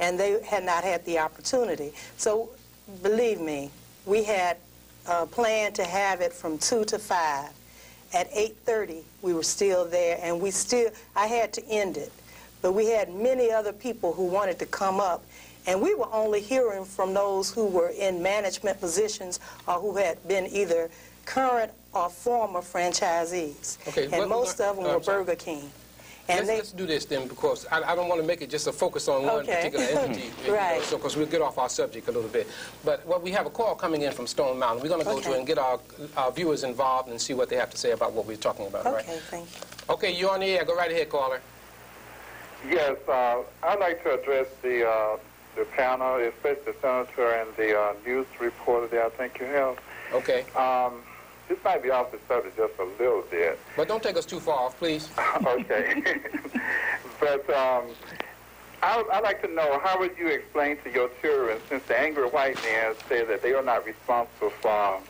and they had not had the opportunity. So, believe me, we had planned to have it from 2 to 5. At 8:30, we were still there, and I had to end it. But we had many other people who wanted to come up, and we were only hearing from those who were in management positions or who had been either current or former franchisees. Okay, and most of them were Burger King. And let's do this then, because I don't want to make it just a focus on one particular entity, right. So because we'll get off our subject a little bit. But we have a call coming in from Stone Mountain. We're going to go to it and get our viewers involved and see what they have to say about what we're talking about. Okay, right? Thank you. Okay, you're on the air. Go right ahead, caller. Yes, I'd like to address the panel, especially the senator and the news reporter there I think you have. Okay. This might be off the subject just a little bit. But don't take us too far off, please. Okay. But I'd like to know, how would you explain to your children, since the angry white man said that they are not responsible for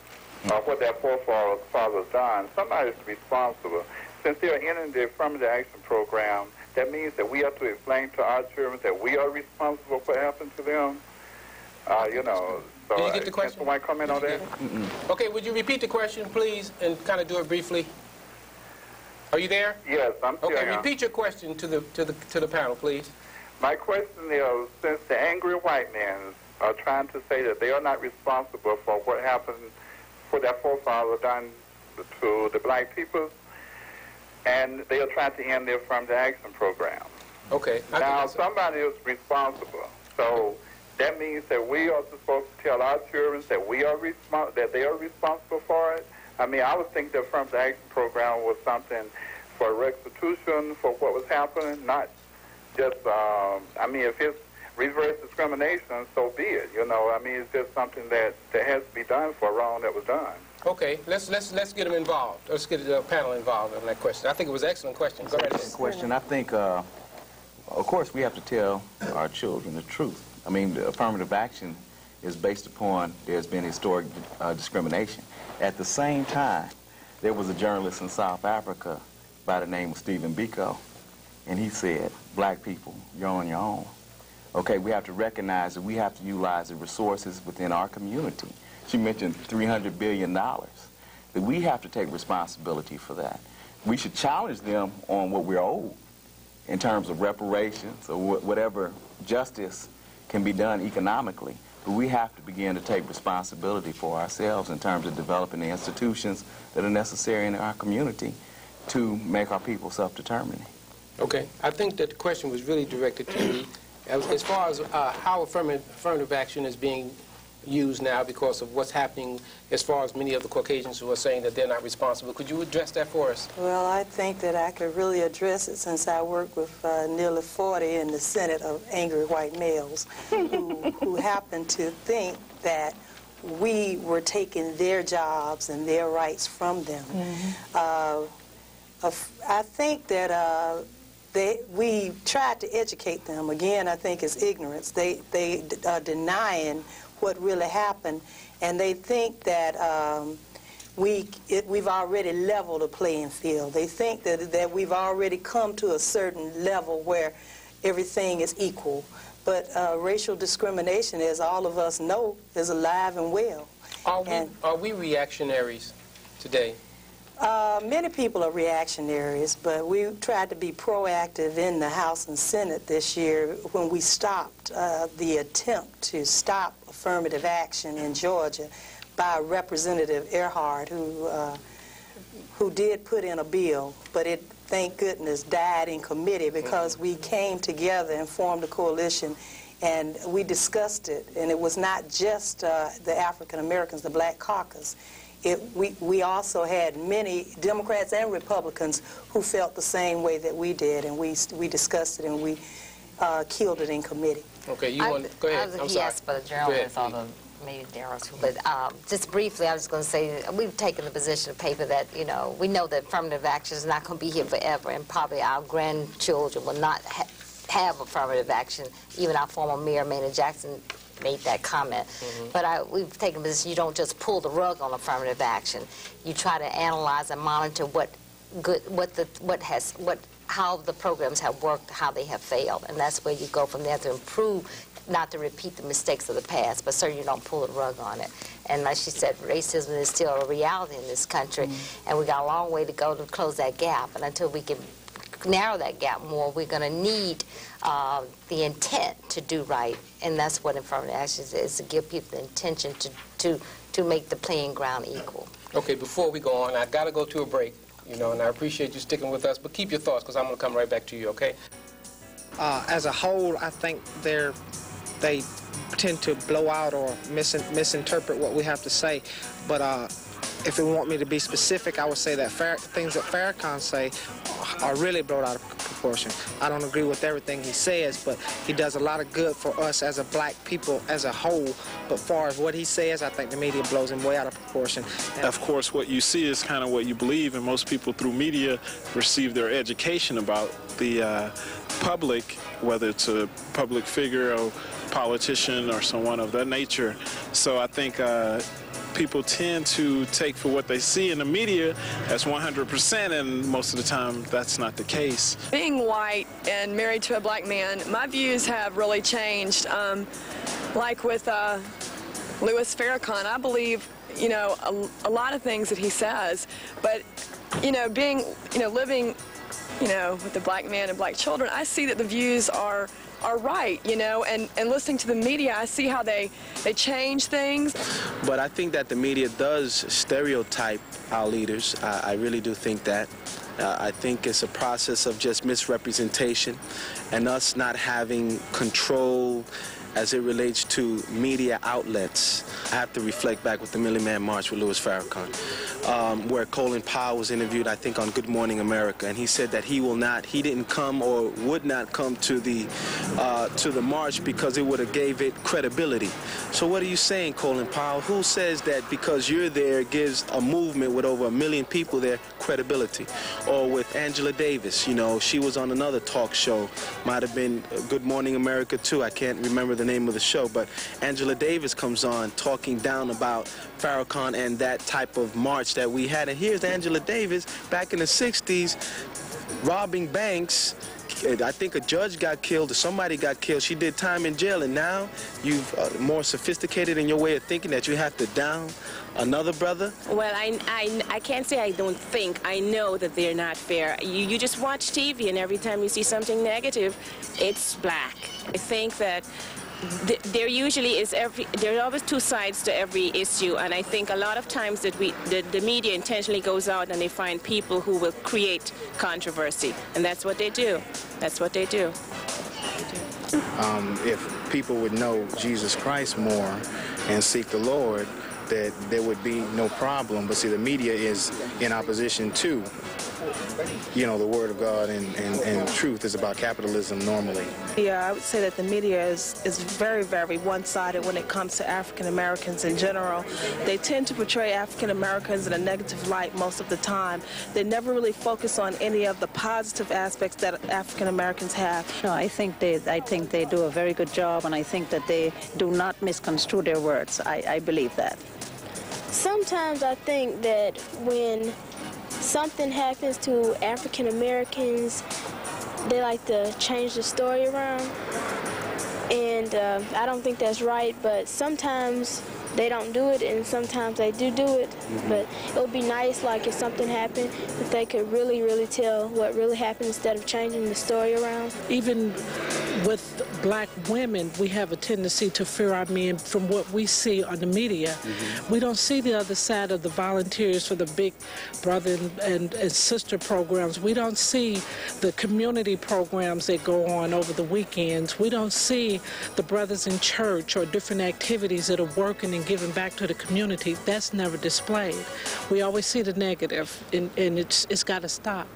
what their forefathers done, somebody's responsible. Since they are entering the affirmative action program, that means that we have to explain to our children that we are responsible for what happened to them. You know, so did you get the question? Can someone comment on that? Okay, would you repeat the question, please, and kind of do it briefly? Are you there? Yes, I'm here. Okay, repeat your question to the panel, please. My question is, since the angry white men are trying to say that they are not responsible for what happened, for their forefathers done to the black people, and they are trying to end the affirmative action program. Okay. Now, somebody is responsible. So that means that we are supposed to tell our children that that they are responsible for it. I mean, I would think the affirmative action program was something for restitution for what was happening, not just, I mean, if it's reverse discrimination, so be it. You know, I mean, it's just something that has to be done for a wrong that was done. Okay, let's get them involved. Let's get the panel involved in that question. I think it was an excellent question. Go ahead. Question. I think, of course, we have to tell our children the truth. I mean, the affirmative action is based upon there's been historic discrimination. At the same time, there was a journalist in South Africa by the name of Stephen Biko, and he said, black people, you're on your own. Okay, we have to recognize that we have to utilize the resources within our community. She mentioned $300 billion, that we have to take responsibility for that. We should challenge them on what we're owed in terms of reparations or whatever justice can be done economically. But we have to begin to take responsibility for ourselves in terms of developing the institutions that are necessary in our community to make our people self-determining. Okay, I think that the question was really directed to me as far as how affirmative action is being used now because of what's happening as far as many of the Caucasians who are saying that they're not responsible. Could you address that for us? Well, I think that I could really address it since I work with nearly 40 in the Senate of angry white males who happen to think that we were taking their jobs and their rights from them. I think that we tried to educate them. Again, I think it's ignorance. They are denying what really happened, and they think that we've already leveled the playing field. They think that we've already come to a certain level where everything is equal. But racial discrimination, as all of us know, is alive and well. Are we reactionaries today? Many people are reactionaries, but we tried to be proactive in the House and Senate this year when we stopped the attempt to stop affirmative action in Georgia by Representative Earhart, who did put in a bill, but it, thank goodness, died in committee because we came together and formed a coalition and we discussed it. And it was not just the African Americans, the Black Caucus. We also had many Democrats and Republicans who felt the same way that we did, and we discussed it and we killed it in committee. Okay, you want go ahead. I'm sorry. Yes, but a journalist, although maybe Darryl too. But just briefly, I was going to say we've taken the position of paper that we know that affirmative action is not going to be here forever, and probably our grandchildren will not have affirmative action. Even our former Mayor Maynard Jackson made that comment. But we've taken a position, you don't just pull the rug on affirmative action. You try to analyze and monitor what how the programs have worked, how they have failed, and that's where you go from there to improve, not to repeat the mistakes of the past, but certainly you don't pull the rug on it. And like she said, racism is still a reality in this country, and we got a long way to go to close that gap. And until we can narrow that gap more, we're going to need the intent to do right, and that's what affirmative action is, to give people the intention to make the playing ground equal. Okay, before we go on, I got to go to a break, you know, and I appreciate you sticking with us, but keep your thoughts, because I'm going to come right back to you, okay? As a whole, I think they tend to blow out or misinterpret what we have to say, but if you want me to be specific, I would say that things that Farrakhan say are really blown out of proportion. I don't agree with everything he says, but he does a lot of good for us as a black people as a whole. But far as what he says, I think the media blows him way out of proportion. Of course, what you see is kind of what you believe, and most people through media receive their education about the public, whether it's a public figure or politician or someone of that nature. So I think people tend to take for what they see in the media as 100%, and most of the time that's not the case. Being white and married to a black man, my views have really changed. Like with Louis Farrakhan, I believe, you know, a lot of things that he says, but, you know, living, you know, with a black man and black children, I see that the views are right, you know, and listening to the media, I see how they change things. But I think that the media does stereotype our leaders. I really do think that. I think it's a process of just misrepresentation and us not having control as it relates to media outlets. I have to reflect back with the Million Man March with Louis Farrakhan, where Colin Powell was interviewed, I think, on Good Morning America, and he said that he didn't come or would not come to the march because it would have gave it credibility. So what are you saying, Colin Powell? Who says that because you're there gives a movement with over 1 million people there credibility? Or with Angela Davis, you know, she was on another talk show, might have been Good Morning America too, I can't remember the name of the show, but Angela Davis comes on talking down about Farrakhan and that type of march that we had. And here's Angela Davis back in the 60s robbing banks. I think a judge got killed or somebody got killed. She did time in jail, and now you've more sophisticated in your way of thinking that you have to down another brother? Well, I can't say I don't think. I know that they're not fair. You just watch TV, and every time you see something negative, it's black. I think that there usually is there are always two sides to every issue, and I think a lot of times that the media intentionally goes out and they find people who will create controversy, and that's what they do. That's what they do. If people would know Jesus Christ more and seek the Lord, that there would be no problem. But see, the media is in opposition to, you know, the Word of God, and truth is about capitalism normally. Yeah, I would say that the media is very, very one-sided when it comes to African Americans in general. They tend to portray African Americans in a negative light most of the time. They never really focus on any of the positive aspects that African Americans have. No, I think they do a very good job, and I think that they do not misconstrue their words. I believe that. Sometimes I think that when something happens to African Americans, they like to change the story around, and I don't think that's right, but sometimes they don't do it, and sometimes they do it. But it would be nice, like, if something happened, if they could really, really tell what really happened instead of changing the story around. Even with black women, we have a tendency to fear our men from what we see on the media. We don't see the other side of the volunteers for the big brother and sister programs. We don't see the community programs that go on over the weekends. We don't see the brothers in church or different activities that are working and giving back to the community. That's never displayed. We always see the negative, and it's got to stop.